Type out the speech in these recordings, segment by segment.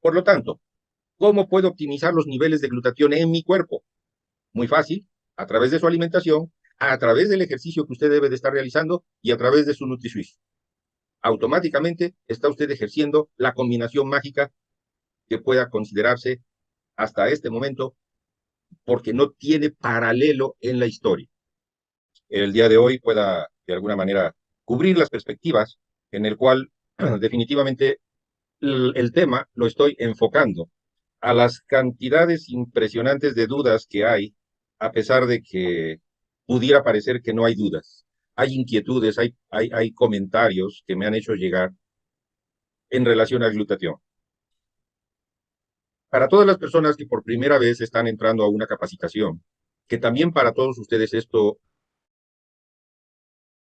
Por lo tanto, ¿cómo puedo optimizar los niveles de glutatión en mi cuerpo? Muy fácil, a través de su alimentación, a través del ejercicio que usted debe de estar realizando y a través de su NutriSwiss. Automáticamente está usted ejerciendo la combinación mágica que pueda considerarse hasta este momento porque no tiene paralelo en la historia. El día de hoy pueda, de alguna manera, cubrir las perspectivas en el cual definitivamente el tema lo estoy enfocando a las cantidades impresionantes de dudas que hay, a pesar de que pudiera parecer que no hay dudas. Hay inquietudes, hay comentarios que me han hecho llegar en relación al glutatión. Para todas las personas que por primera vez están entrando a una capacitación, que también para todos ustedes esto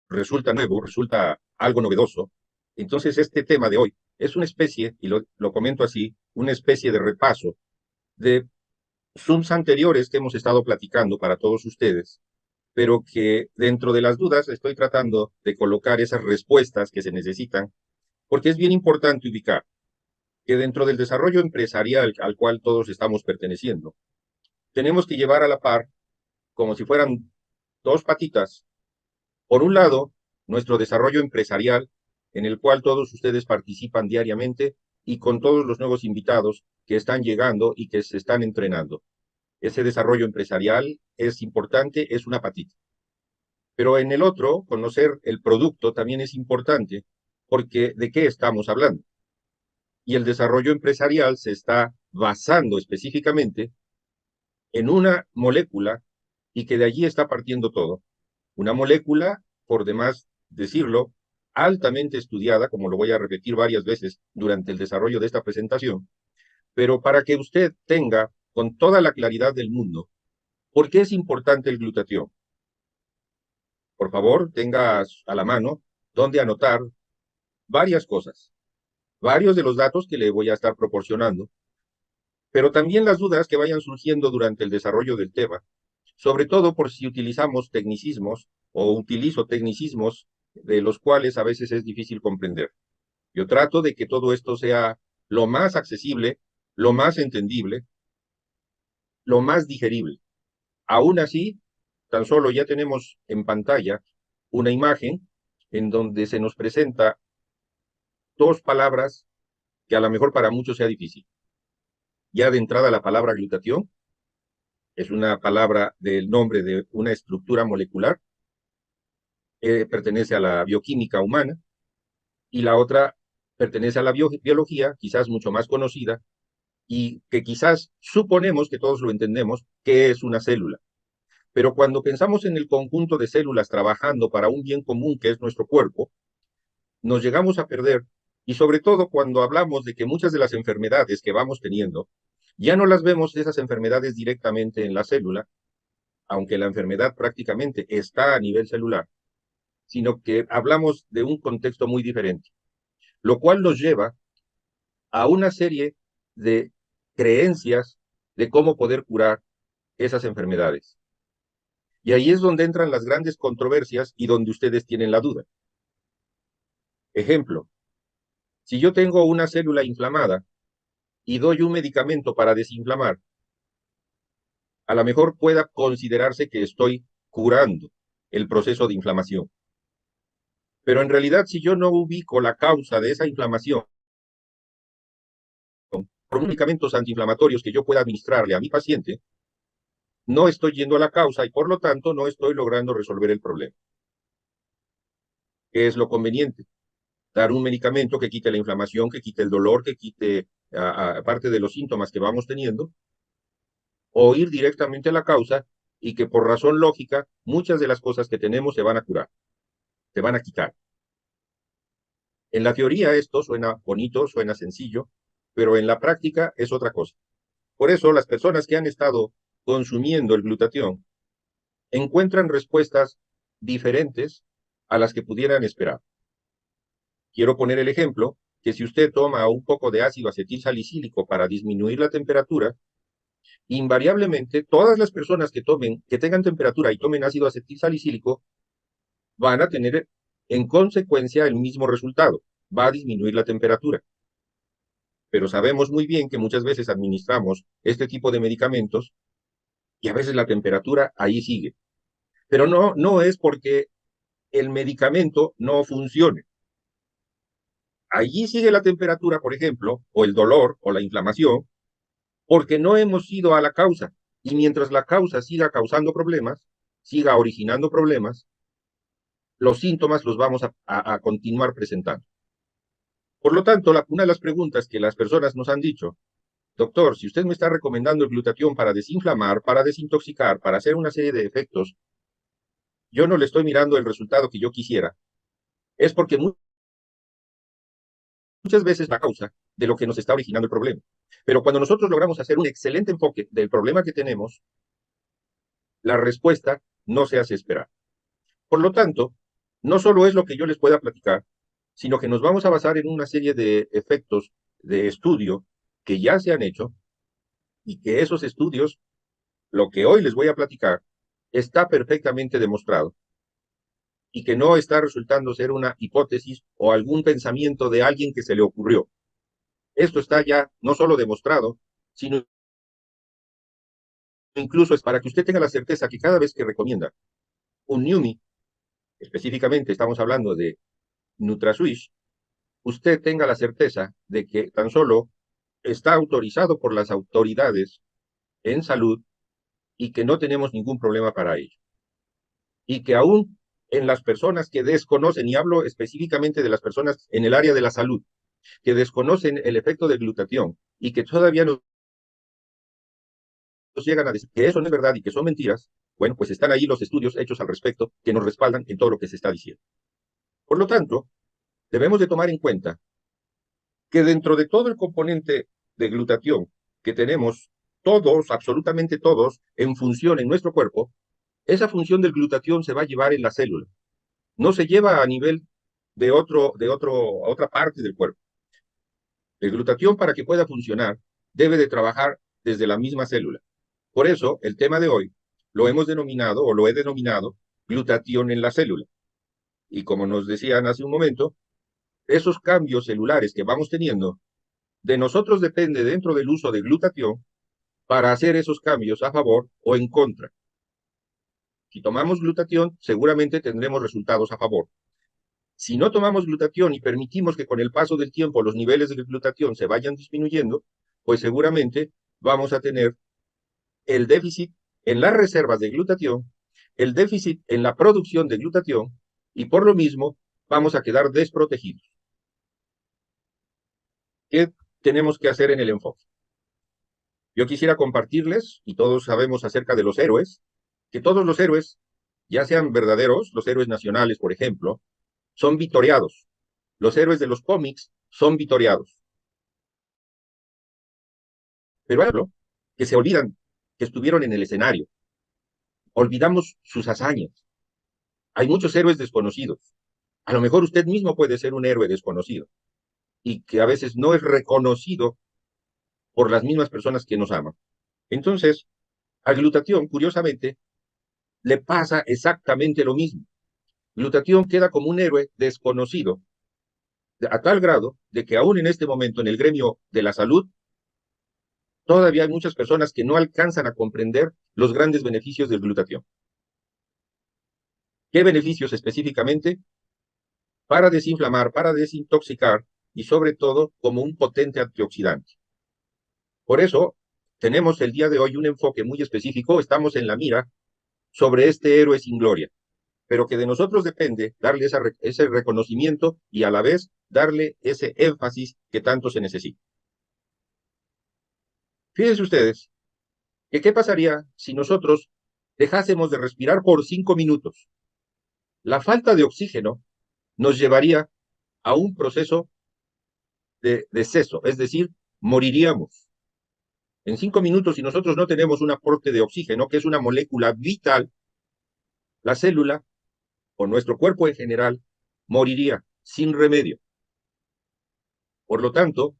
resulta nuevo, resulta algo novedoso, entonces este tema de hoy es una especie, y lo comento así, una especie de repaso de Zooms anteriores que hemos estado platicando para todos ustedes, pero que dentro de las dudas estoy tratando de colocar esas respuestas que se necesitan, porque es bien importante ubicar que dentro del desarrollo empresarial al cual todos estamos perteneciendo, tenemos que llevar a la par, como si fueran dos patitas, por un lado, nuestro desarrollo empresarial, en el cual todos ustedes participan diariamente y con todos los nuevos invitados que están llegando y que se están entrenando. Ese desarrollo empresarial es importante, es una patita. Pero en el otro, conocer el producto también es importante, porque ¿de qué estamos hablando? Y el desarrollo empresarial se está basando específicamente en una molécula y que de allí está partiendo todo. Una molécula, por demás decirlo, altamente estudiada, como lo voy a repetir varias veces durante el desarrollo de esta presentación, pero para que usted tenga con toda la claridad del mundo, ¿por qué es importante el glutatión? Por favor, tenga a la mano donde anotar varias cosas, varios de los datos que le voy a estar proporcionando, pero también las dudas que vayan surgiendo durante el desarrollo del tema, sobre todo por si utilizamos tecnicismos o utilizo tecnicismos de los cuales a veces es difícil comprender. Yo trato de que todo esto sea lo más accesible, lo más entendible, lo más digerible. Aún así, tan solo ya tenemos en pantalla una imagen en donde se nos presenta dos palabras que a lo mejor para muchos sea difícil. Ya de entrada la palabra glutatión es una palabra del nombre de una estructura molecular, pertenece a la bioquímica humana, y la otra pertenece a la biología, quizás mucho más conocida, y que quizás suponemos que todos lo entendemos, que es una célula. Pero cuando pensamos en el conjunto de células trabajando para un bien común que es nuestro cuerpo, nos llegamos a perder, y sobre todo cuando hablamos de que muchas de las enfermedades que vamos teniendo, ya no las vemos esas enfermedades directamente en la célula, aunque la enfermedad prácticamente está a nivel celular, sino que hablamos de un contexto muy diferente, lo cual nos lleva a una serie de creencias de cómo poder curar esas enfermedades. Y ahí es donde entran las grandes controversias y donde ustedes tienen la duda. Ejemplo, si yo tengo una célula inflamada y doy un medicamento para desinflamar, a lo mejor pueda considerarse que estoy curando el proceso de inflamación. Pero en realidad, si yo no ubico la causa de esa inflamación por medicamentos antiinflamatorios que yo pueda administrarle a mi paciente, no estoy yendo a la causa y por lo tanto no estoy logrando resolver el problema. ¿Qué es lo conveniente? Dar un medicamento que quite la inflamación, que quite el dolor, que quite aparte de los síntomas que vamos teniendo, o ir directamente a la causa y que por razón lógica muchas de las cosas que tenemos se van a curar, se van a quitar. En la teoría esto suena bonito, suena sencillo, pero en la práctica es otra cosa. Por eso las personas que han estado consumiendo el glutatión encuentran respuestas diferentes a las que pudieran esperar. Quiero poner el ejemplo que si usted toma un poco de ácido acetil salicílico para disminuir la temperatura, invariablemente todas las personas que tengan temperatura y tomen ácido acetil salicílico van a tener en consecuencia el mismo resultado, va a disminuir la temperatura. pero sabemos muy bien que muchas veces administramos este tipo de medicamentos y a veces la temperatura ahí sigue. Pero no es porque el medicamento no funcione. Allí sigue la temperatura, por ejemplo, o el dolor o la inflamación, porque no hemos ido a la causa. Y mientras la causa siga causando problemas, siga originando problemas, los síntomas los vamos a continuar presentando. Por lo tanto, una de las preguntas que las personas nos han dicho: doctor, si usted me está recomendando el glutatión para desinflamar, para desintoxicar, para hacer una serie de efectos, yo no le estoy mirando el resultado que yo quisiera, es porque muchas veces la causa de lo que nos está originando el problema. Pero cuando nosotros logramos hacer un excelente enfoque del problema que tenemos, la respuesta no se hace esperar. Por lo tanto, no solo es lo que yo les pueda platicar, sino que nos vamos a basar en una serie de efectos de estudio que ya se han hecho y que esos estudios, lo que hoy les voy a platicar, está perfectamente demostrado y que no está resultando ser una hipótesis o algún pensamiento de alguien que se le ocurrió. Esto está ya no solo demostrado, sino incluso es para que usted tenga la certeza que cada vez que recomienda un NUMI, específicamente estamos hablando de NutraSwish, usted tenga la certeza de que tan solo está autorizado por las autoridades en salud y que no tenemos ningún problema para ello. Y que aún en las personas que desconocen, y hablo específicamente de las personas en el área de la salud, que desconocen el efecto del glutatión y que todavía no llegan a decir que eso no es verdad y que son mentiras, bueno, pues están ahí los estudios hechos al respecto que nos respaldan en todo lo que se está diciendo. Por lo tanto, debemos de tomar en cuenta que dentro de todo el componente de glutatión que tenemos todos, absolutamente todos, en función en nuestro cuerpo, esa función del glutatión se va a llevar en la célula. No se lleva a nivel otra parte del cuerpo. El glutatión, para que pueda funcionar, debe de trabajar desde la misma célula. Por eso, el tema de hoy lo hemos denominado, o lo he denominado, glutatión en la célula. Y como nos decían hace un momento, esos cambios celulares que vamos teniendo, de nosotros depende dentro del uso de glutatión para hacer esos cambios a favor o en contra. Si tomamos glutatión, seguramente tendremos resultados a favor. Si no tomamos glutatión y permitimos que con el paso del tiempo los niveles de glutatión se vayan disminuyendo, pues seguramente vamos a tener el déficit en las reservas de glutatión, el déficit en la producción de glutatión, y por lo mismo vamos a quedar desprotegidos. ¿Qué tenemos que hacer en el enfoque? Yo quisiera compartirles, y todos sabemos acerca de los héroes, que todos los héroes, ya sean verdaderos, los héroes nacionales, por ejemplo, son vitoriados. Los héroes de los cómics son vitoriados. Pero hay algo que se olvidan que estuvieron en el escenario. Olvidamos sus hazañas. Hay muchos héroes desconocidos. A lo mejor usted mismo puede ser un héroe desconocido y que a veces no es reconocido por las mismas personas que nos aman. Entonces, a glutatión, curiosamente, le pasa exactamente lo mismo. Glutatión queda como un héroe desconocido, a tal grado de que aún en este momento en el gremio de la salud, todavía hay muchas personas que no alcanzan a comprender los grandes beneficios del glutatión. ¿Qué beneficios específicamente? Para desinflamar, para desintoxicar y sobre todo como un potente antioxidante. Por eso tenemos el día de hoy un enfoque muy específico, estamos en la mira sobre este héroe sin gloria, pero que de nosotros depende darle ese reconocimiento y a la vez darle ese énfasis que tanto se necesita. Fíjense ustedes que qué pasaría si nosotros dejásemos de respirar por 5 minutos. La falta de oxígeno nos llevaría a un proceso de deceso, es decir, moriríamos. En 5 minutos, si nosotros no tenemos un aporte de oxígeno, que es una molécula vital, la célula o nuestro cuerpo en general moriría sin remedio. Por lo tanto,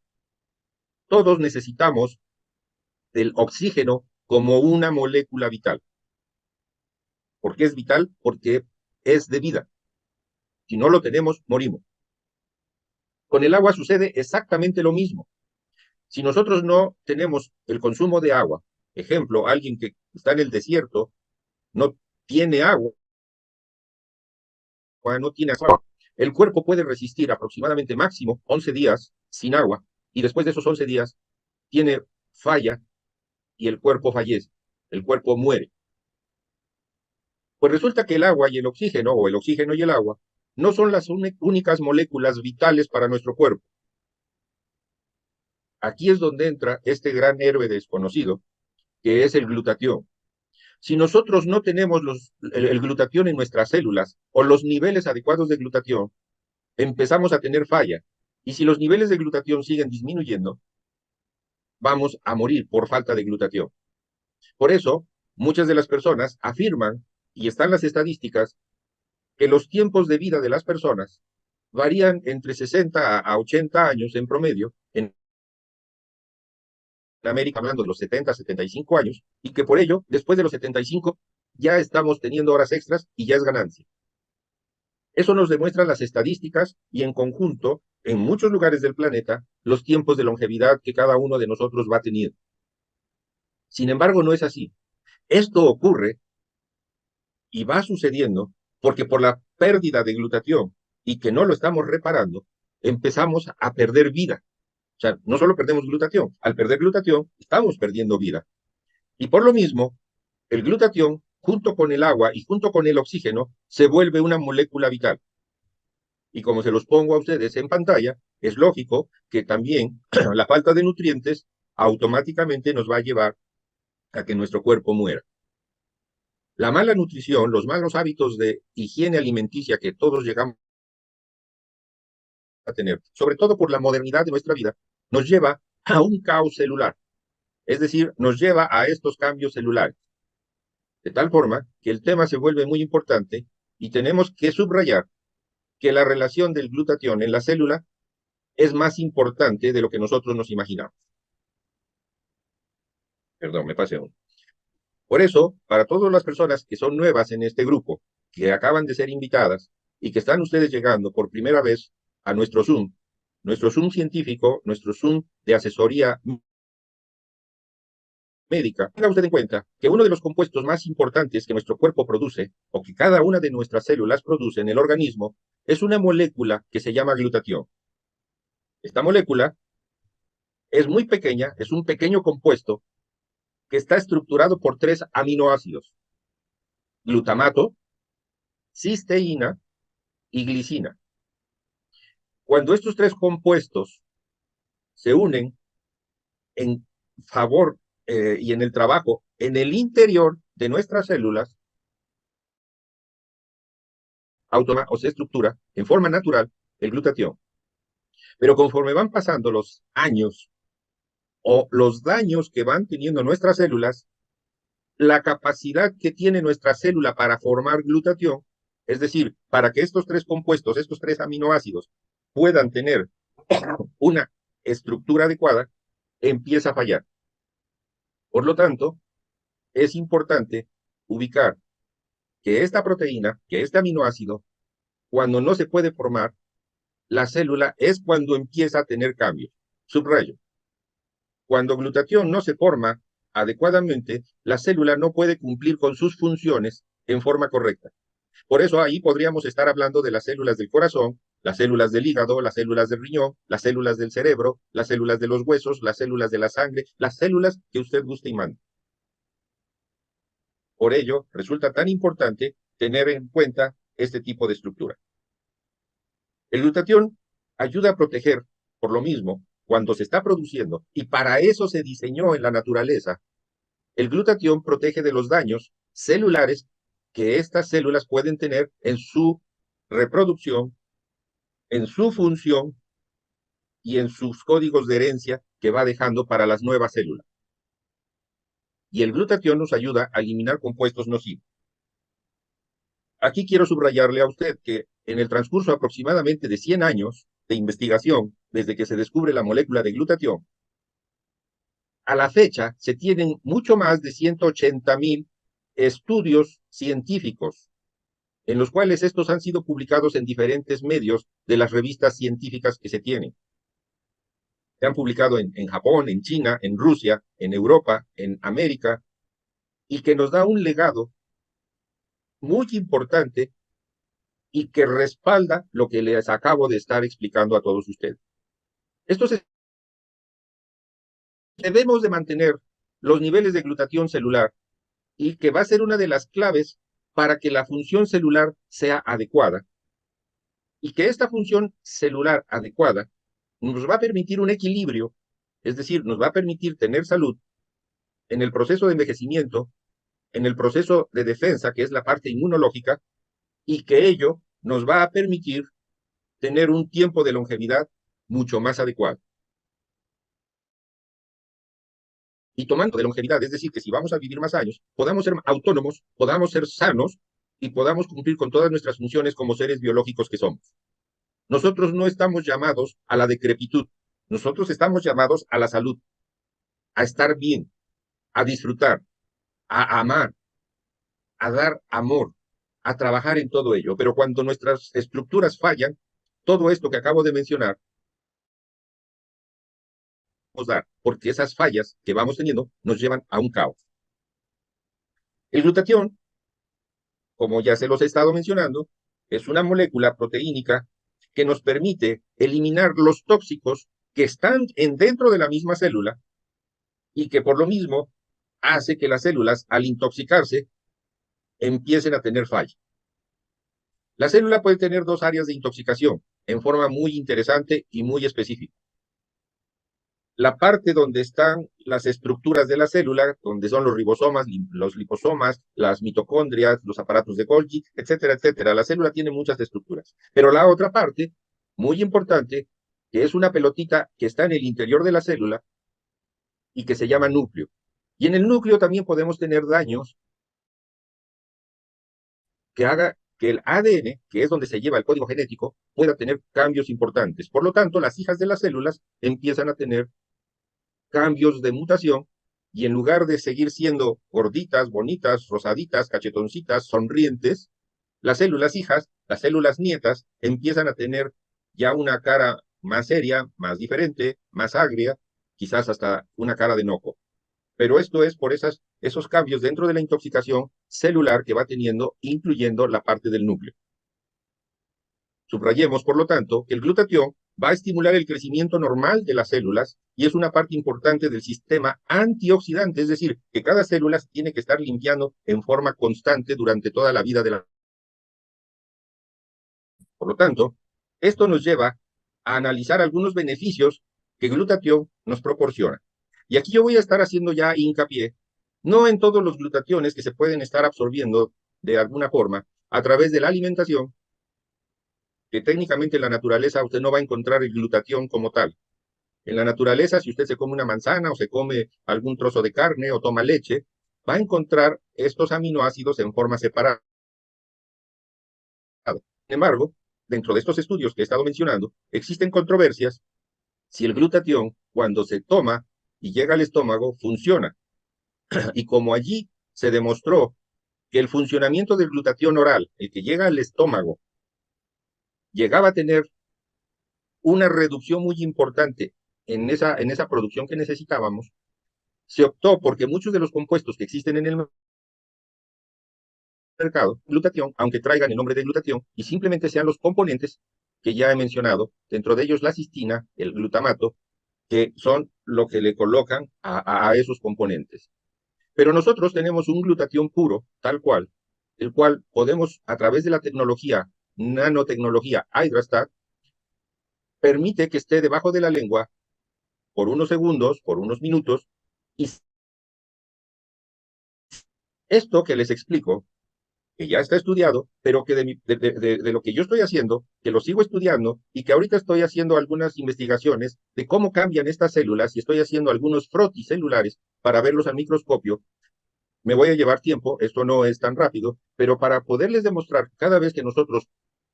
todos necesitamos del oxígeno como una molécula vital. ¿Por qué es vital? Porque es de vida. Si no lo tenemos, morimos. Con el agua sucede exactamente lo mismo. Si nosotros no tenemos el consumo de agua, ejemplo, alguien que está en el desierto, no tiene agua, no tiene agua, el cuerpo puede resistir aproximadamente máximo 11 días sin agua y después de esos 11 días tiene falla y el cuerpo fallece, el cuerpo muere. Pues resulta que el agua y el oxígeno, o el oxígeno y el agua, no son las únicas moléculas vitales para nuestro cuerpo. Aquí es donde entra este gran héroe desconocido, que es el glutatión. Si nosotros no tenemos el glutatión en nuestras células o los niveles adecuados de glutatión, empezamos a tener falla. Y si los niveles de glutatión siguen disminuyendo, vamos a morir por falta de glutatión. Por eso, muchas de las personas afirman, y están las estadísticas, que los tiempos de vida de las personas varían entre 60 a 80 años en promedio, en América hablando de los 70 a 75 años, y que por ello, después de los 75, ya estamos teniendo horas extras y ya es ganancia. Eso nos demuestran las estadísticas y en conjunto, en muchos lugares del planeta, los tiempos de longevidad que cada uno de nosotros va teniendo. Sin embargo, no es así. Esto ocurre y va sucediendo porque por la pérdida de glutatión y que no lo estamos reparando, empezamos a perder vida. O sea, no solo perdemos glutatión, al perder glutatión estamos perdiendo vida. Y por lo mismo, el glutatión, junto con el agua y junto con el oxígeno, se vuelve una molécula vital. Y como se los pongo a ustedes en pantalla, es lógico que también la falta de nutrientes automáticamente nos va a llevar a que nuestro cuerpo muera. La mala nutrición, los malos hábitos de higiene alimenticia que todos llegamos a tener, sobre todo por la modernidad de nuestra vida, nos lleva a un caos celular. Es decir, nos lleva a estos cambios celulares. De tal forma que el tema se vuelve muy importante y tenemos que subrayar que la relación del glutatión en la célula es más importante de lo que nosotros nos imaginamos. Perdón, me pasé uno. Por eso, para todas las personas que son nuevas en este grupo, que acaban de ser invitadas y que están ustedes llegando por primera vez a nuestro Zoom científico, nuestro Zoom de asesoría médica, tenga usted en cuenta que uno de los compuestos más importantes que nuestro cuerpo produce, o que cada una de nuestras células produce en el organismo, es una molécula que se llama glutatión. Esta molécula es muy pequeña, es un pequeño compuesto que está estructurado por 3 aminoácidos: glutamato, cisteína y glicina. Cuando estos 3 compuestos se unen en favor y en el trabajo en el interior de nuestras células, o se estructura en forma natural el glutatión. Pero conforme van pasando los años o los daños que van teniendo nuestras células, la capacidad que tiene nuestra célula para formar glutatión, es decir, para que estos 3 compuestos, estos 3 aminoácidos, puedan tener una estructura adecuada, empieza a fallar. Por lo tanto, es importante ubicar que esta proteína, que este aminoácido, cuando no se puede formar, la célula es cuando empieza a tener cambios. Subrayo. Cuando glutatión no se forma adecuadamente, la célula no puede cumplir con sus funciones en forma correcta. Por eso ahí podríamos estar hablando de las células del corazón, las células del hígado, las células del riñón, las células del cerebro, las células de los huesos, las células de la sangre, las células que usted guste y mande. Por ello, resulta tan importante tener en cuenta este tipo de estructura. El glutatión ayuda a proteger, por lo mismo, cuando se está produciendo, y para eso se diseñó en la naturaleza, el glutatión protege de los daños celulares que estas células pueden tener en su reproducción, en su función y en sus códigos de herencia que va dejando para las nuevas células. Y el glutatión nos ayuda a eliminar compuestos nocivos. Aquí quiero subrayarle a usted que en el transcurso aproximadamente de 100 años de investigación, desde que se descubre la molécula de glutatión, a la fecha se tienen mucho más de 180,000 estudios científicos, en los cuales estos han sido publicados en diferentes medios de las revistas científicas que se tienen. Se han publicado en Japón, en China, en Rusia, en Europa, en América, y que nos da un legado muy importante y que respalda lo que les acabo de estar explicando a todos ustedes. Entonces, debemos de mantener los niveles de glutatión celular y que va a ser una de las claves para que la función celular sea adecuada y que esta función celular adecuada nos va a permitir un equilibrio, es decir, nos va a permitir tener salud en el proceso de envejecimiento, en el proceso de defensa, que es la parte inmunológica, y que ello nos va a permitir tener un tiempo de longevidad mucho más adecuado. Y tomando de longevidad, es decir, que si vamos a vivir más años, podamos ser autónomos, podamos ser sanos y podamos cumplir con todas nuestras funciones como seres biológicos que somos. Nosotros no estamos llamados a la decrepitud, nosotros estamos llamados a la salud, a estar bien, a disfrutar, a amar, a dar amor, a trabajar en todo ello. Pero cuando nuestras estructuras fallan, todo esto que acabo de mencionar, dar, porque esas fallas que vamos teniendo nos llevan a un caos. El glutatión, como ya se los he estado mencionando, es una molécula proteínica que nos permite eliminar los tóxicos que están dentro de la misma célula y que por lo mismo hace que las células, al intoxicarse, empiecen a tener falla. La célula puede tener dos áreas de intoxicación en forma muy interesante y muy específica. La parte donde están las estructuras de la célula, donde son los ribosomas, los liposomas, las mitocondrias, los aparatos de Golgi, etcétera, etcétera. La célula tiene muchas estructuras. Pero la otra parte, muy importante, que es una pelotita que está en el interior de la célula y que se llama núcleo. Y en el núcleo también podemos tener daños que haga que el ADN, que es donde se lleva el código genético, pueda tener cambios importantes. Por lo tanto, las hijas de las células empiezan a tener cambios de mutación y en lugar de seguir siendo gorditas, bonitas, rosaditas, cachetoncitas, sonrientes, las células hijas, las células nietas, empiezan a tener ya una cara más seria, más diferente, más agria, quizás hasta una cara de enojo. Pero esto es por esos cambios dentro de la intoxicación celular que va teniendo, incluyendo la parte del núcleo. Subrayemos, por lo tanto, que el glutatión va a estimular el crecimiento normal de las células y es una parte importante del sistema antioxidante, es decir, que cada célula tiene que estar limpiando en forma constante durante toda la vida de la. Por lo tanto, esto nos lleva a analizar algunos beneficios que glutatión nos proporciona. Y aquí yo voy a estar haciendo ya hincapié, no en todos los glutationes que se pueden estar absorbiendo de alguna forma a través de la alimentación, que técnicamente en la naturaleza usted no va a encontrar el glutatión como tal. En la naturaleza, si usted se come una manzana o se come algún trozo de carne o toma leche, va a encontrar estos aminoácidos en forma separada. Sin embargo, dentro de estos estudios que he estado mencionando, existen controversias si el glutatión, cuando se toma y llega al estómago, funciona. Y como allí se demostró que el funcionamiento del glutatión oral, el que llega al estómago, llegaba a tener una reducción muy importante en esa producción que necesitábamos, se optó porque muchos de los compuestos que existen en el mercado, glutatión, aunque traigan el nombre de glutatión, y simplemente sean los componentes que ya he mencionado, dentro de ellos la cistina, el glutamato, que son lo que le colocan a esos componentes. Pero nosotros tenemos un glutatión puro, tal cual, el cual podemos, a través de la tecnología, nanotecnología Hydrastat, permite que esté debajo de la lengua por unos segundos, por unos minutos, y esto que les explico, que ya está estudiado, pero que de lo que yo estoy haciendo, que lo sigo estudiando y que ahorita estoy haciendo algunas investigaciones de cómo cambian estas células y estoy haciendo algunos frotis celulares para verlos al microscopio. Me voy a llevar tiempo, esto no es tan rápido, pero para poderles demostrar cada vez que nosotros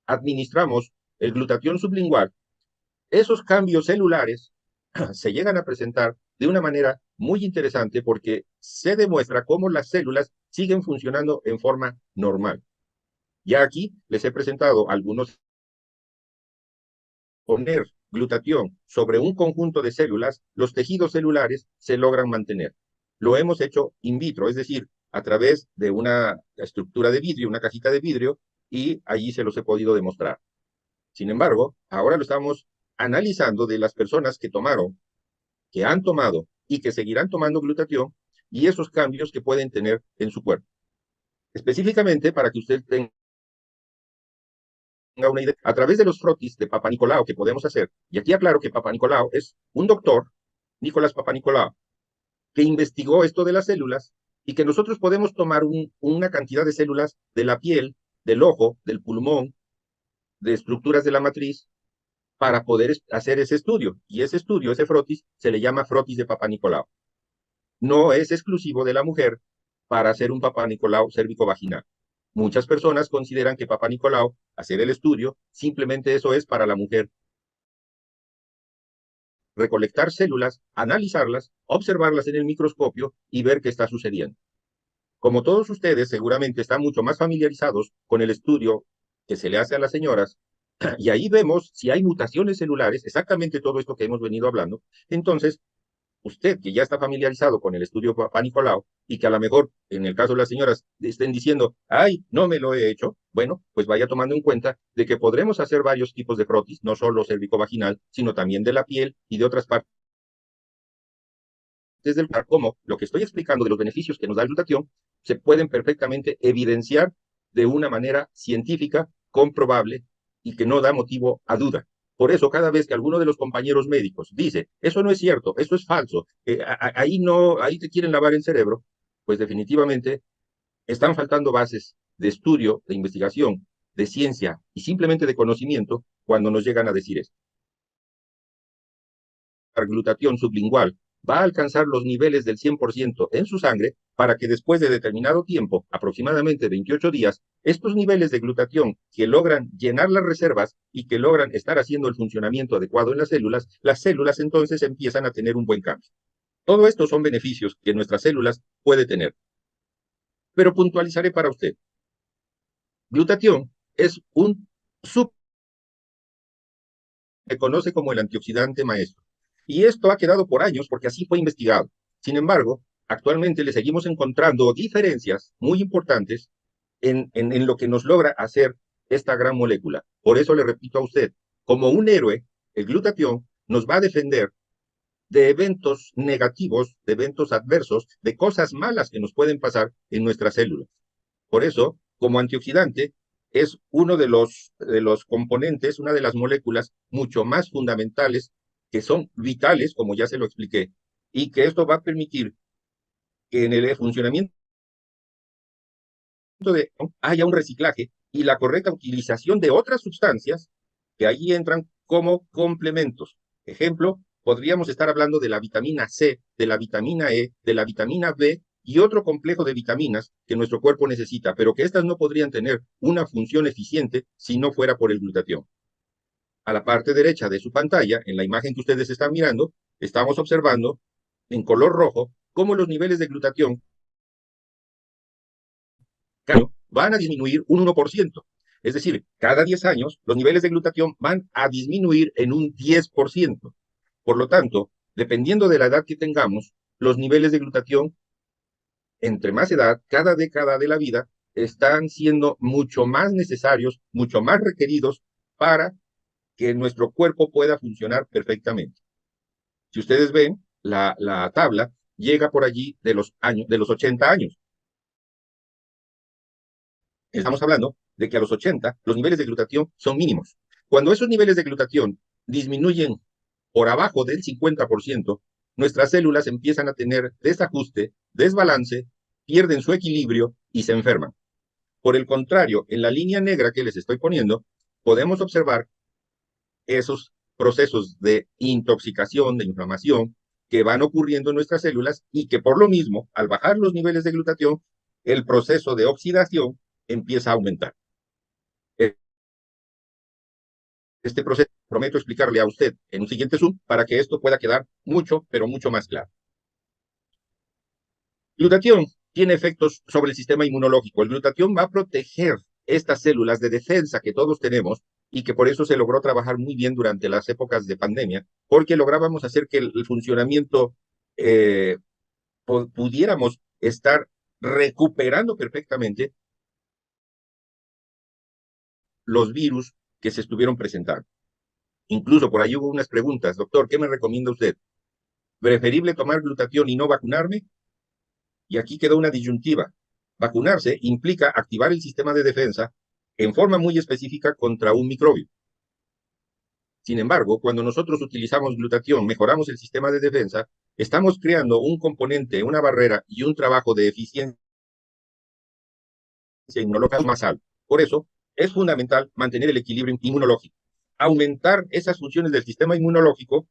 administramos el glutatión sublingual, esos cambios celulares se llegan a presentar de una manera muy interesante porque se demuestra cómo las células siguen funcionando en forma normal. Ya aquí les he presentado algunos poner glutatión sobre un conjunto de células, los tejidos celulares se logran mantener. Lo hemos hecho in vitro, es decir, a través de una estructura de vidrio, una cajita de vidrio, y allí se los he podido demostrar. Sin embargo, ahora lo estamos analizando de las personas que tomaron, que han tomado y que seguirán tomando glutatión y esos cambios que pueden tener en su cuerpo. Específicamente, para que usted tenga una idea, a través de los frotis de Papa Nicolau que podemos hacer, y aquí aclaro que Papa Nicolau es un doctor, Nicolás Papa Nicolau, que investigó esto de las células y que nosotros podemos tomar una cantidad de células de la piel, del ojo, del pulmón, de estructuras de la matriz, para poder hacer ese estudio. Y ese estudio, ese frotis, se le llama frotis de Papa Nicolau. No es exclusivo de la mujer para hacer un Papa Nicolau cérvico-vaginal. Muchas personas consideran que Papa Nicolau, hacer el estudio, simplemente eso es para la mujer. Recolectar células, analizarlas, observarlas en el microscopio y ver qué está sucediendo. Como todos ustedes seguramente están mucho más familiarizados con el estudio que se le hace a las señoras, y ahí vemos si hay mutaciones celulares, exactamente todo esto que hemos venido hablando. Entonces, usted que ya está familiarizado con el estudio Papa Nicolau y que a lo mejor, en el caso de las señoras, estén diciendo, ay, no me lo he hecho, bueno, pues vaya tomando en cuenta de que podremos hacer varios tipos de frotis, no solo cérvico-vaginal, sino también de la piel y de otras partes del cuerpo, como lo que estoy explicando de los beneficios que nos da el glutatión, se pueden perfectamente evidenciar de una manera científica, comprobable y que no da motivo a duda. Por eso, cada vez que alguno de los compañeros médicos dice, eso no es cierto, eso es falso, ahí no, ahí te quieren lavar el cerebro, pues definitivamente están faltando bases de estudio, de investigación, de ciencia y simplemente de conocimiento cuando nos llegan a decir esto. La glutatión sublingual va a alcanzar los niveles del 100% en su sangre para que después de determinado tiempo, aproximadamente 28 días, estos niveles de glutatión que logran llenar las reservas y que logran estar haciendo el funcionamiento adecuado en las células entonces empiezan a tener un buen cambio. Todo esto son beneficios que nuestras células pueden tener. Pero puntualizaré para usted. Glutatión es un sub se conoce como el antioxidante maestro. Y esto ha quedado por años porque así fue investigado. Sin embargo, actualmente le seguimos encontrando diferencias muy importantes en lo que nos logra hacer esta gran molécula. Por eso le repito a usted, como un héroe, el glutatión nos va a defender de eventos negativos, de eventos adversos, de cosas malas que nos pueden pasar en nuestras células. Por eso, como antioxidante, es uno de los componentes, una de las moléculas mucho más fundamentales que son vitales, como ya se lo expliqué, y que esto va a permitir que en el funcionamiento de haya un reciclaje y la correcta utilización de otras sustancias que ahí entran como complementos. Ejemplo, podríamos estar hablando de la vitamina C, de la vitamina E, de la vitamina B y otro complejo de vitaminas que nuestro cuerpo necesita, pero que estas no podrían tener una función eficiente si no fuera por el glutatión. A la parte derecha de su pantalla, en la imagen que ustedes están mirando, estamos observando en color rojo cómo los niveles de glutatión van a disminuir un 1%. Es decir, cada 10 años los niveles de glutatión van a disminuir en un 10%. Por lo tanto, dependiendo de la edad que tengamos, los niveles de glutatión, entre más edad, cada década de la vida, están siendo mucho más necesarios, mucho más requeridos para que nuestro cuerpo pueda funcionar perfectamente. Si ustedes ven, la tabla llega por allí de los 80 años. Estamos hablando de que a los 80 los niveles de glutatión son mínimos. Cuando esos niveles de glutatión disminuyen por abajo del 50%, nuestras células empiezan a tener desajuste, desbalance, pierden su equilibrio y se enferman. Por el contrario, en la línea negra que les estoy poniendo, podemos observar esos procesos de intoxicación, de inflamación, que van ocurriendo en nuestras células y que por lo mismo, al bajar los niveles de glutatión, el proceso de oxidación empieza a aumentar. Este proceso prometo explicarle a usted en un siguiente Zoom para que esto pueda quedar mucho, pero mucho más claro. Glutatión tiene efectos sobre el sistema inmunológico. El glutatión va a proteger estas células de defensa que todos tenemos y que por eso se logró trabajar muy bien durante las épocas de pandemia, porque lográbamos hacer que el funcionamiento eh, pudiéramos estar recuperando perfectamente los virus que se estuvieron presentando. Incluso por ahí hubo unas preguntas, doctor, ¿qué me recomienda usted? ¿Preferible tomar glutatión y no vacunarme? Y aquí quedó una disyuntiva. Vacunarse implica activar el sistema de defensa en forma muy específica contra un microbio. Sin embargo, cuando nosotros utilizamos glutatión, mejoramos el sistema de defensa, estamos creando un componente, una barrera y un trabajo de eficiencia inmunológica más alto. Por eso, es fundamental mantener el equilibrio inmunológico. Aumentar esas funciones del sistema inmunológico,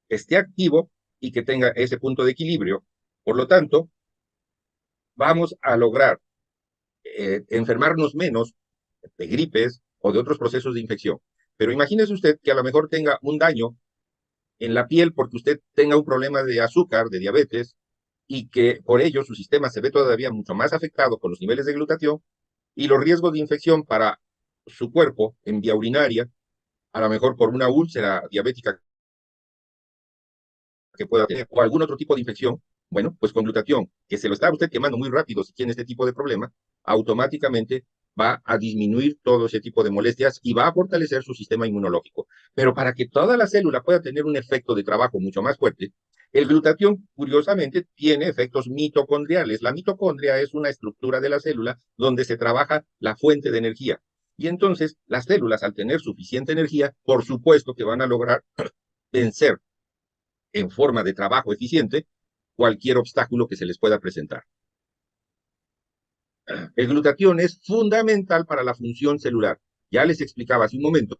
esté activo y que tenga ese punto de equilibrio. Por lo tanto, vamos a lograr enfermarnos menos de gripes o de otros procesos de infección. Pero imagínese usted que a lo mejor tenga un daño en la piel porque usted tenga un problema de azúcar, de diabetes, y que por ello su sistema se ve todavía mucho más afectado con los niveles de glutatión y los riesgos de infección para su cuerpo en vía urinaria, a lo mejor por una úlcera diabética que pueda tener o algún otro tipo de infección, bueno, pues con glutatión, que se lo está usted quemando muy rápido si tiene este tipo de problema, automáticamente va a disminuir todo ese tipo de molestias y va a fortalecer su sistema inmunológico. Pero para que toda la célula pueda tener un efecto de trabajo mucho más fuerte, el glutatión, curiosamente, tiene efectos mitocondriales. La mitocondria es una estructura de la célula donde se trabaja la fuente de energía. Y entonces, las células, al tener suficiente energía, por supuesto que van a lograr vencer en forma de trabajo eficiente cualquier obstáculo que se les pueda presentar. El glutatión es fundamental para la función celular. Ya les explicaba hace un momento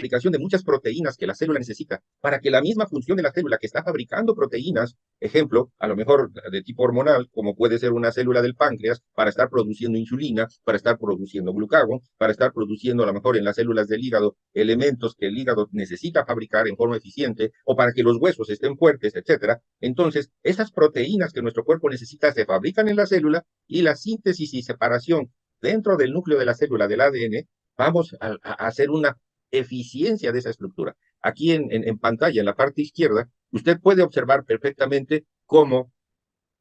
aplicación de muchas proteínas que la célula necesita para que la misma función de la célula que está fabricando proteínas, ejemplo, a lo mejor de tipo hormonal, como puede ser una célula del páncreas, para estar produciendo insulina, para estar produciendo glucagón, para estar produciendo a lo mejor en las células del hígado elementos que el hígado necesita fabricar en forma eficiente, o para que los huesos estén fuertes, etcétera. Entonces, esas proteínas que nuestro cuerpo necesita se fabrican en la célula y la síntesis y separación dentro del núcleo de la célula del ADN, vamos a hacer una eficiencia de esa estructura. Aquí en pantalla, en la parte izquierda, usted puede observar perfectamente cómo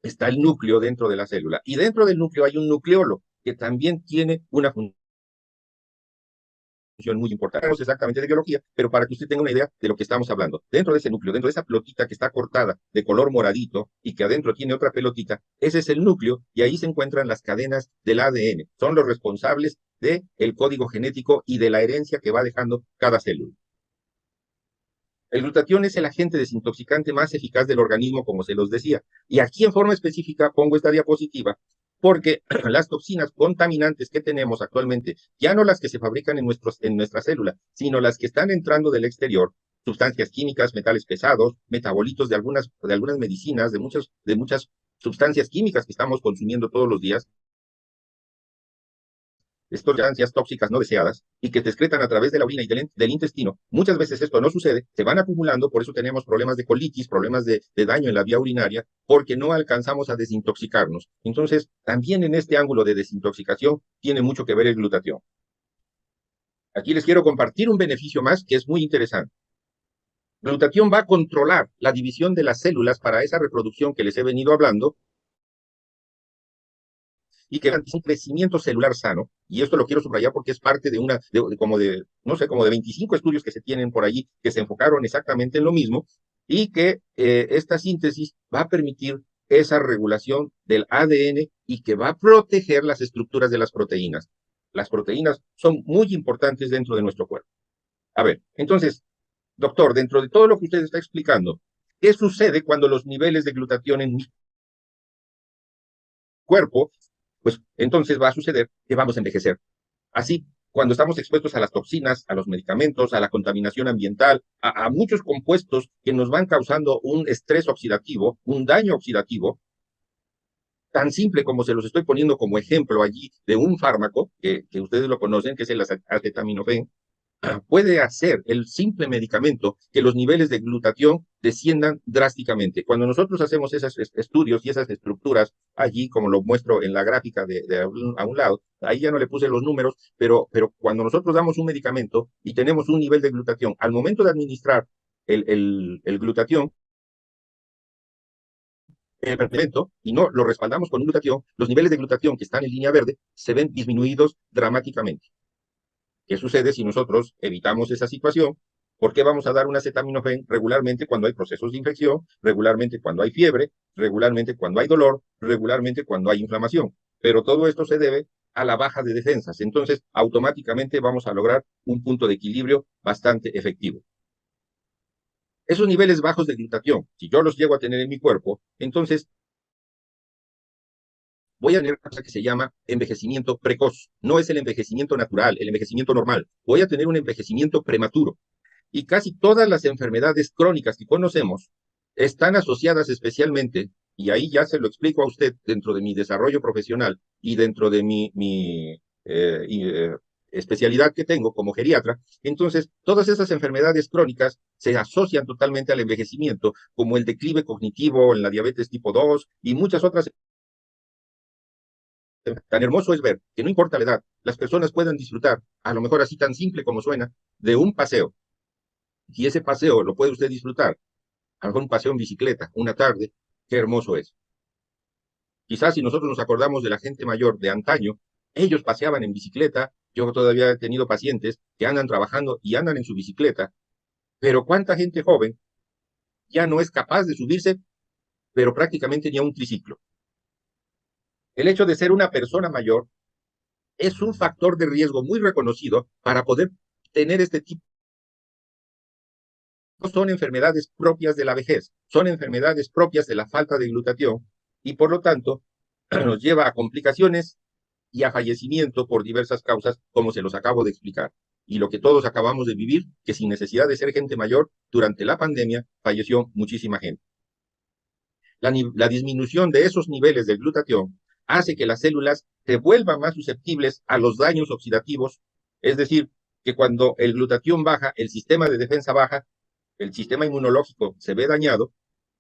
está el núcleo dentro de la célula. Y dentro del núcleo hay un nucleolo que también tiene una función muy importante. No sé exactamente de biología, pero para que usted tenga una idea de lo que estamos hablando. Dentro de ese núcleo, dentro de esa pelotita que está cortada de color moradito y que adentro tiene otra pelotita, ese es el núcleo y ahí se encuentran las cadenas del ADN. Son los responsables del código genético y de la herencia que va dejando cada célula. El glutatión es el agente desintoxicante más eficaz del organismo, como se los decía. Y aquí en forma específica pongo esta diapositiva porque las toxinas contaminantes que tenemos actualmente, ya no las que se fabrican en nuestra célula, sino las que están entrando del exterior, sustancias químicas, metales pesados, metabolitos de algunas medicinas, de muchas sustancias químicas que estamos consumiendo todos los días, estas sustancias tóxicas no deseadas y que te excretan a través de la orina y del intestino. Muchas veces esto no sucede, se van acumulando, por eso tenemos problemas de colitis, problemas de daño en la vía urinaria, porque no alcanzamos a desintoxicarnos. Entonces, también en este ángulo de desintoxicación tiene mucho que ver el glutatión. Aquí les quiero compartir un beneficio más que es muy interesante. Glutatión va a controlar la división de las células para esa reproducción que les he venido hablando, y que garantiza un crecimiento celular sano. Y esto lo quiero subrayar porque es parte no sé, como de 25 estudios que se tienen por allí que se enfocaron exactamente en lo mismo y que esta síntesis va a permitir esa regulación del ADN y que va a proteger las estructuras de las proteínas. Las proteínas son muy importantes dentro de nuestro cuerpo. A ver, entonces, doctor, dentro de todo lo que usted está explicando, ¿qué sucede cuando los niveles de glutatión en mi cuerpo, pues entonces va a suceder que vamos a envejecer? Así, cuando estamos expuestos a las toxinas, a los medicamentos, a la contaminación ambiental, a muchos compuestos que nos van causando un estrés oxidativo, un daño oxidativo, tan simple como se los estoy poniendo como ejemplo allí de un fármaco que ustedes lo conocen, que es el acetaminofén, puede hacer el simple medicamento que los niveles de glutatión desciendan drásticamente. Cuando nosotros hacemos esos estudios y esas estructuras allí, como lo muestro en la gráfica a un lado, ahí ya no le puse los números, pero cuando nosotros damos un medicamento y tenemos un nivel de glutatión, al momento de administrar el glutatión, el medicamento, y no lo respaldamos con un glutatión, los niveles de glutatión que están en línea verde se ven disminuidos dramáticamente. ¿Qué sucede si nosotros evitamos esa situación? ¿Por qué vamos a dar un acetaminofén regularmente cuando hay procesos de infección, regularmente cuando hay fiebre, regularmente cuando hay dolor, regularmente cuando hay inflamación? Pero todo esto se debe a la baja de defensas. Entonces, automáticamente vamos a lograr un punto de equilibrio bastante efectivo. Esos niveles bajos de glutatión, si yo los llego a tener en mi cuerpo, entonces voy a tener una cosa que se llama envejecimiento precoz. No es el envejecimiento natural, el envejecimiento normal. Voy a tener un envejecimiento prematuro. Y casi todas las enfermedades crónicas que conocemos están asociadas especialmente, y ahí ya se lo explico a usted dentro de mi desarrollo profesional y dentro de mi especialidad que tengo como geriatra. Entonces, todas esas enfermedades crónicas se asocian totalmente al envejecimiento, como el declive cognitivo, la diabetes tipo 2 y muchas otras. Tan hermoso es ver que no importa la edad, las personas pueden disfrutar, a lo mejor así tan simple como suena, de un paseo. Y ese paseo lo puede usted disfrutar, a lo mejor un paseo en bicicleta, una tarde, qué hermoso es. Quizás si nosotros nos acordamos de la gente mayor de antaño, ellos paseaban en bicicleta, yo todavía he tenido pacientes que andan trabajando y andan en su bicicleta, pero cuánta gente joven ya no es capaz de subirse, pero prácticamente ni a un triciclo. El hecho de ser una persona mayor es un factor de riesgo muy reconocido para poder tener este tipo. Son enfermedades propias de la vejez, son enfermedades propias de la falta de glutatión y por lo tanto nos lleva a complicaciones y a fallecimiento por diversas causas, como se los acabo de explicar. Y lo que todos acabamos de vivir, que sin necesidad de ser gente mayor, durante la pandemia falleció muchísima gente. La disminución de esos niveles de glutatión hace que las células se vuelvan más susceptibles a los daños oxidativos, es decir, que cuando el glutatión baja, el sistema de defensa baja, el sistema inmunológico se ve dañado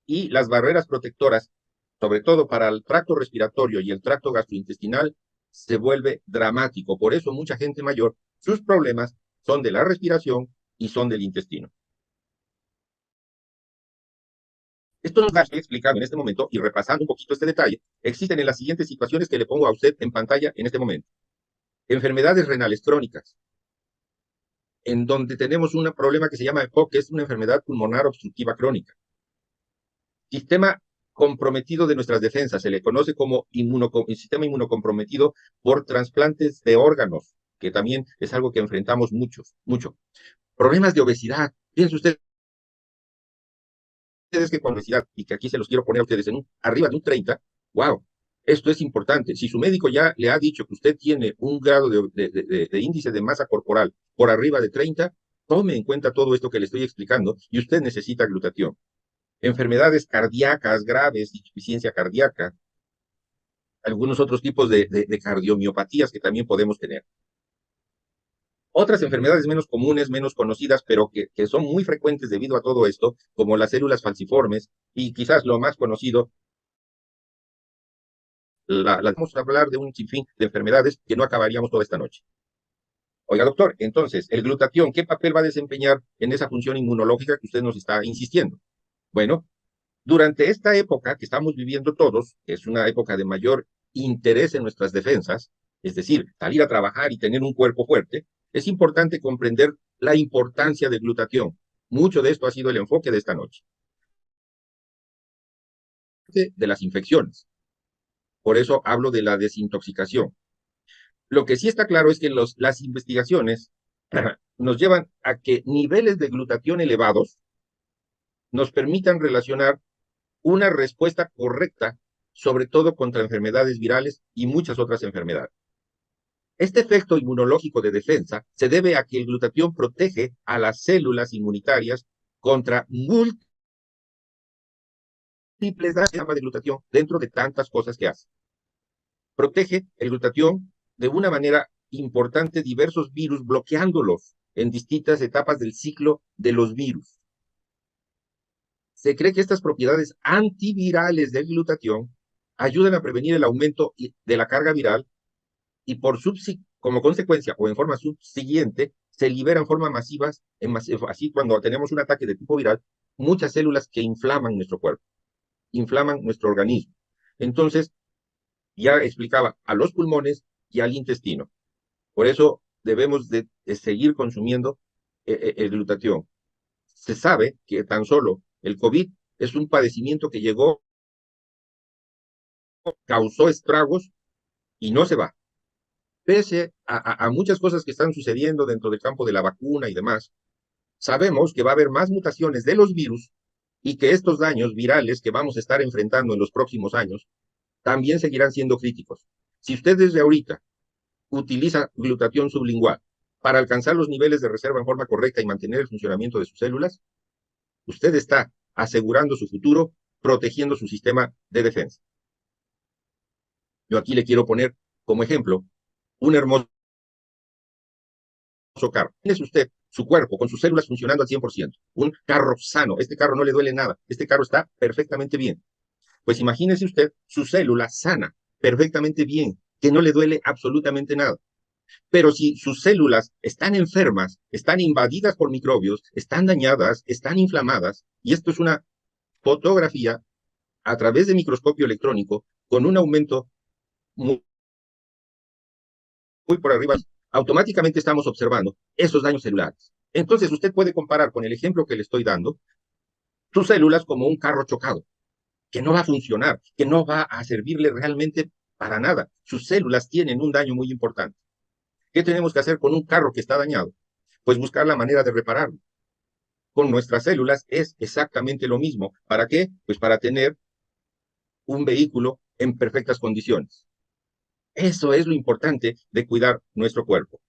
y las barreras protectoras, sobre todo para el tracto respiratorio y el tracto gastrointestinal, se vuelve dramático. Por eso mucha gente mayor, sus problemas son de la respiración y son del intestino. Esto nos va a explicar en este momento y repasando un poquito este detalle, existen en las siguientes situaciones que le pongo a usted en pantalla en este momento. Enfermedades renales crónicas, en donde tenemos un problema que se llama EPOC, que es una enfermedad pulmonar obstructiva crónica. Sistema comprometido de nuestras defensas, se le conoce como sistema inmunocomprometido por trasplantes de órganos, que también es algo que enfrentamos mucho. Problemas de obesidad, fíjense ustedes que con obesidad, y que aquí se los quiero poner a ustedes arriba de un 30, wow, esto es importante. Si su médico ya le ha dicho que usted tiene un grado de índice de masa corporal por arriba de 30, tome en cuenta todo esto que le estoy explicando y usted necesita glutatión. Enfermedades cardíacas graves, insuficiencia cardíaca, algunos otros tipos de cardiomiopatías que también podemos tener. Otras enfermedades menos comunes, menos conocidas, pero que son muy frecuentes debido a todo esto, como las células falciformes y quizás lo más conocido, vamos a hablar de un sinfín de enfermedades que no acabaríamos toda esta noche. Oiga, doctor, entonces, el glutatión, ¿qué papel va a desempeñar en esa función inmunológica que usted nos está insistiendo? Bueno, durante esta época que estamos viviendo todos, que es una época de mayor interés en nuestras defensas, es decir, salir a trabajar y tener un cuerpo fuerte, es importante comprender la importancia del glutatión. Mucho de esto ha sido el enfoque de esta noche. De las infecciones. Por eso hablo de la desintoxicación. Lo que sí está claro es que las investigaciones nos llevan a que niveles de glutatión elevados nos permitan relacionar una respuesta correcta, sobre todo contra enfermedades virales y muchas otras enfermedades. Este efecto inmunológico de defensa se debe a que el glutatión protege a las células inmunitarias contra múltiples daños de glutatión dentro de tantas cosas que hace. Protege el glutatión de una manera importante diversos virus, bloqueándolos. en distintas etapas del ciclo de los virus. Se cree que estas propiedades antivirales del glutatión ayudan a prevenir el aumento de la carga viral y como consecuencia o en forma subsiguiente se liberan en forma masivas, así cuando tenemos un ataque de tipo viral, muchas células que inflaman nuestro cuerpo, inflaman nuestro organismo. Entonces, ya explicaba a los pulmones y al intestino. Por eso debemos de seguir consumiendo el glutatión. Se sabe que tan solo el COVID es un padecimiento que llegó, causó estragos y no se va. Pese a muchas cosas que están sucediendo dentro del campo de la vacuna y demás, sabemos que va a haber más mutaciones de los virus y que estos daños virales que vamos a estar enfrentando en los próximos años también seguirán siendo críticos. Si usted desde ahorita utiliza glutatión sublingual para alcanzar los niveles de reserva en forma correcta y mantener el funcionamiento de sus células, usted está asegurando su futuro, protegiendo su sistema de defensa. Yo aquí le quiero poner como ejemplo un hermoso carro. Tienes usted su cuerpo con sus células funcionando al 100%, un carro sano, este carro no le duele nada, este carro está perfectamente bien. Pues imagínese usted su célula sana, perfectamente bien, que no le duele absolutamente nada. Pero si sus células están enfermas, están invadidas por microbios, están dañadas, están inflamadas, y esto es una fotografía a través de microscopio electrónico con un aumento muy, muy por arriba, automáticamente estamos observando esos daños celulares. Entonces usted puede comparar con el ejemplo que le estoy dando, sus células como un carro chocado, que no va a funcionar, que no va a servirle realmente para nada. Sus células tienen un daño muy importante. ¿Qué tenemos que hacer con un carro que está dañado? Pues buscar la manera de repararlo. Con nuestras células es exactamente lo mismo. ¿Para qué? Pues para tener un vehículo en perfectas condiciones. Eso es lo importante de cuidar nuestro cuerpo.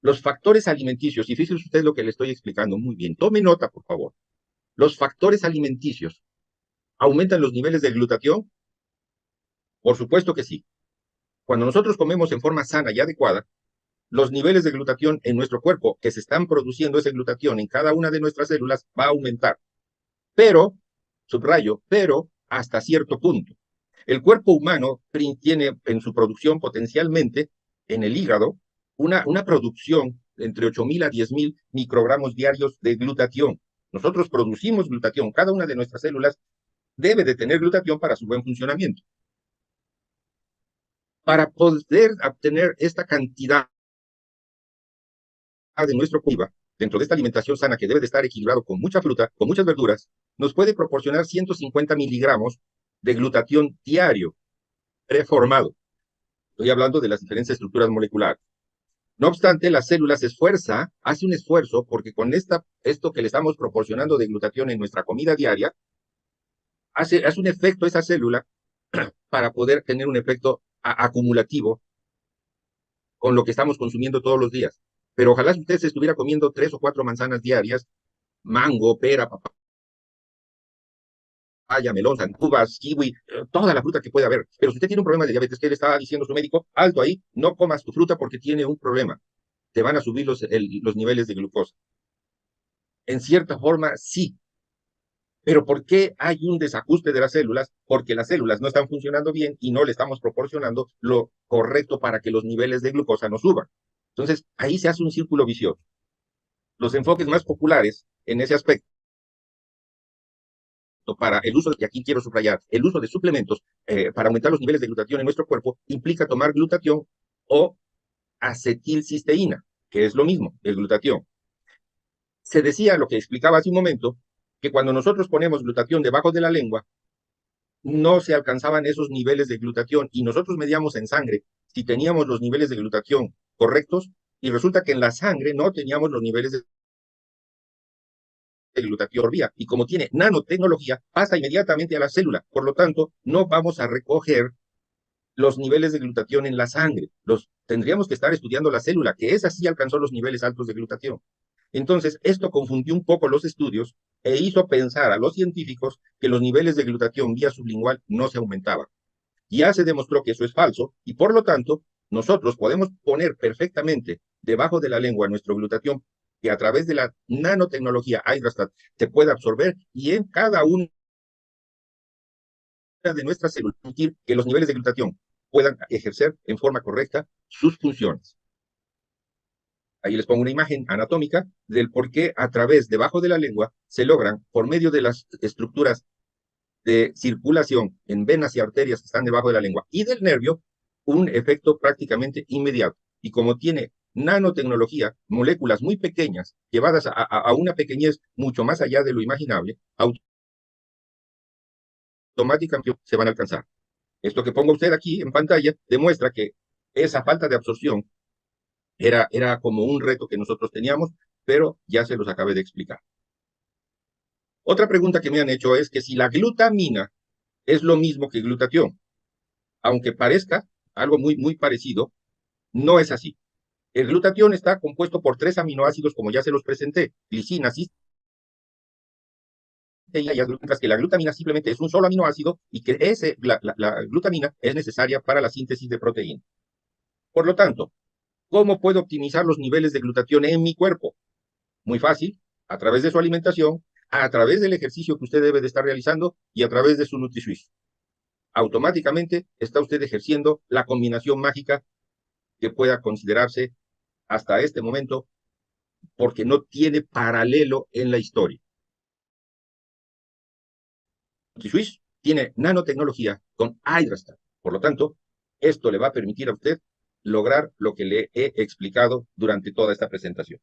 Los factores alimenticios, y fíjese usted lo que le estoy explicando muy bien, tome nota, por favor. Los factores alimenticios, ¿aumentan los niveles de glutatión? Por supuesto que sí. Cuando nosotros comemos en forma sana y adecuada, los niveles de glutatión en nuestro cuerpo, que se están produciendo ese glutatión en cada una de nuestras células, va a aumentar. Pero, subrayo, pero hasta cierto punto. El cuerpo humano tiene en su producción potencialmente, en el hígado, una producción entre 8.000 a 10.000 microgramos diarios de glutatión. Nosotros producimos glutatión, cada una de nuestras células debe de tener glutatión para su buen funcionamiento. Para poder obtener esta cantidad de nuestro cuerpo, dentro de esta alimentación sana que debe de estar equilibrado con mucha fruta, con muchas verduras, nos puede proporcionar 150 miligramos de glutatión diario, preformado. Estoy hablando de las diferentes estructuras moleculares. No obstante, la célula se esfuerza, hace un esfuerzo, porque con esto que le estamos proporcionando de glutatión en nuestra comida diaria, hace un efecto esa célula para poder tener un efecto acumulativo con lo que estamos consumiendo todos los días. Pero ojalá si usted se estuviera comiendo 3 o 4 manzanas diarias, mango, pera, papaya, melón, uvas, kiwi, toda la fruta que pueda haber. Pero si usted tiene un problema de diabetes, ¿qué le está diciendo su médico? Alto ahí, no comas tu fruta porque tiene un problema. Te van a subir los niveles de glucosa. En cierta forma, sí. Pero ¿por qué hay un desajuste de las células? Porque las células no están funcionando bien y no le estamos proporcionando lo correcto para que los niveles de glucosa no suban. Entonces, ahí se hace un círculo vicioso. Los enfoques más populares en ese aspecto para el uso, y aquí quiero subrayar, el uso de suplementos para aumentar los niveles de glutatión en nuestro cuerpo implica tomar glutatión o acetilcisteína, que es lo mismo, el glutatión. Se decía, lo que explicaba hace un momento, que cuando nosotros ponemos glutatión debajo de la lengua, no se alcanzaban esos niveles de glutatión y nosotros medíamos en sangre si teníamos los niveles de glutatión correctos y resulta que en la sangre no teníamos los niveles de glutatión vía y como tiene nanotecnología pasa inmediatamente a la célula, por lo tanto no vamos a recoger los niveles de glutatión en la sangre, tendríamos que estar estudiando la célula, que esa sí alcanzó los niveles altos de glutatión. Entonces, esto confundió un poco los estudios e hizo pensar a los científicos que los niveles de glutatión vía sublingual no se aumentaban. Ya se demostró que eso es falso y por lo tanto, nosotros podemos poner perfectamente debajo de la lengua nuestro glutatión, que a través de la nanotecnología Hydrastat se puede absorber y en cada una de nuestras células permitir que los niveles de glutatión puedan ejercer en forma correcta sus funciones. Ahí les pongo una imagen anatómica del por qué a través, debajo de la lengua, se logran, por medio de las estructuras de circulación en venas y arterias que están debajo de la lengua y del nervio, un efecto prácticamente inmediato. Y como tiene nanotecnología, moléculas muy pequeñas, llevadas a una pequeñez mucho más allá de lo imaginable, automáticamente se van a alcanzar. Esto que pongo usted aquí en pantalla demuestra que esa falta de absorción era como un reto que nosotros teníamos, pero ya se los acabé de explicar. Otra pregunta que me han hecho es que si la glutamina es lo mismo que glutatión, aunque parezca algo muy parecido, no es así. El glutatión está compuesto por 3 aminoácidos, como ya se los presenté, glicina, cisteína, mientras que la glutamina simplemente es un solo aminoácido y que la glutamina es necesaria para la síntesis de proteína. Por lo tanto, ¿cómo puedo optimizar los niveles de glutatión en mi cuerpo? Muy fácil, a través de su alimentación, a través del ejercicio que usted debe de estar realizando y a través de su NutriSwiss. Automáticamente está usted ejerciendo la combinación mágica que pueda considerarse hasta este momento porque no tiene paralelo en la historia. NutriSwiss tiene nanotecnología con Hydrastat. Por lo tanto, esto le va a permitir a usted lograr lo que le he explicado durante toda esta presentación.